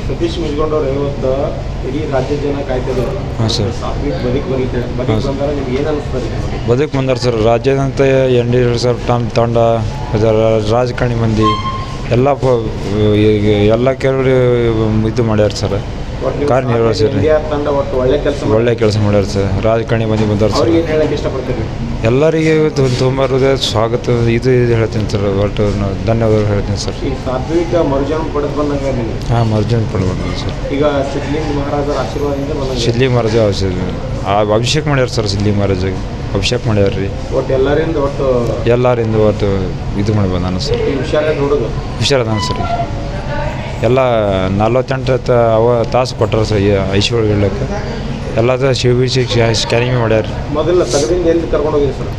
ಸತೀಶ್ ಮುಜಗೊಂಡವ್ರು ಇವತ್ತು ಇಡೀ ರಾಜ್ಯದ ಜನ ಕಾಯ್ತಿದ್ದಾರೆ. ಹಾಂ ಸರ್. ಬದುಕು ಬಂದಾಗ ನಿಮ್ಗೆ ಏನು ಅನಿಸ್ತದೆ? ಬದುಕು ಬಂದಾರ ಸರ್. ರಾಜ್ಯದಂತ ಎನ್ ಡಿ ಸರ್ ತಂಡ ರಾಜಕಾರಣಿ ಮಂದಿ ಎಲ್ಲ ಕೆಲವರು ಇದು ಮಾಡ್ಯಾರ ಸರ್. ಕಾರ್ಯನಿರ್ವಹಿಸ್ರಿ. ಒಳ್ಳೆ ಕೆಲಸ ಮಾಡ್ಯಾರ ಸರ್. ರಾಜಕಾರಣಿ ಮಂದಿ ಬಂದಾರ ಸರ್. ಎಲ್ಲರಿಗೆ ತುಂಬ ಹೃದಯ ಸ್ವಾಗತ ಇದು ಹೇಳ್ತೀನಿ ಸರ್. ಒಟ್ಟು ಧನ್ಯವಾದ ಹೇಳ್ತೀನಿ ಸರ್. ಸಾತ್ವಿಕ ಮರುಜನ್ಮ ಪಡೆದು ಬಂದಾಗ ಹಾಂ, ಮರುಜನ್ಮ ಪಡೆದು ಬಂದ ಸರ್. ಈಗ ಸಿದ್ಧಲಿಂಗ ಮಹಾರಾಜರ ಆಶೀರ್ವಾದದಿಂದ ಬಂದ. ಸಿದ್ಧಲಿಂಗ ಮಹಾರಾಜ ಅಭಿಷೇಕ ಮಾಡ್ಯಾರ ಸರ್. ಸಿದ್ಧಲಿಂಗ ಮಹಾರಾಜಿಗೆ ಅಭಿಷೇಕ ಮಾಡ್ಯಾರ ರೀ. ಎಲ್ಲರಿಂದ ಒಟ್ಟು ಇದು ಮಾಡಿ ಬಂದಾನ ಸರ್. ಹುಷಾರದಾನ ಸರ್. ಎಲ್ಲ 48 ತಾಸು ಕೊಟ್ಟಾರ ಸರ್ ಐಶ್ವರ್ಯ ಹೇಳಕ್ಕೆ. ಎಲ್ಲ ಸ್ಕ್ಯಾನಿಂಗ್ ಮಾಡ್ಯಾರ. ಮೊದಲ ತಗದಿಂದ ಎಲ್ಲಿ ಕರ್ಕೊಂಡು ಹೋಗಿರಿ ಸರ್?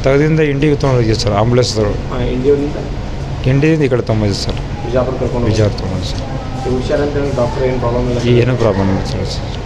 ತಗದಿಂದ ಇಂಡಿಗೆ ತೊಗೊಂಡೋಗಿ ಸರ್. ಆಂಬುಲೆನ್ಸ್ದವರು ಇಂಡಿಯಿಂದ ಈ ಕಡೆ ತೊಗೊಂಬಂದಿದ್ದು ಸರ್. ಬಿಜಾಪುರ ತೊಗೊಂಡು ಸರ್. ಹುಷಾರಂತ ಹೇಳಿ ಡಾಕ್ಟರ್ ಏನು ಪ್ರಾಬ್ಲಮ್ ಇಲ್ಲ? ಏನೂ ಪ್ರಾಬ್ಲಮ್ ಇಲ್ಲ ಸರ್. ಇಲ್ಲ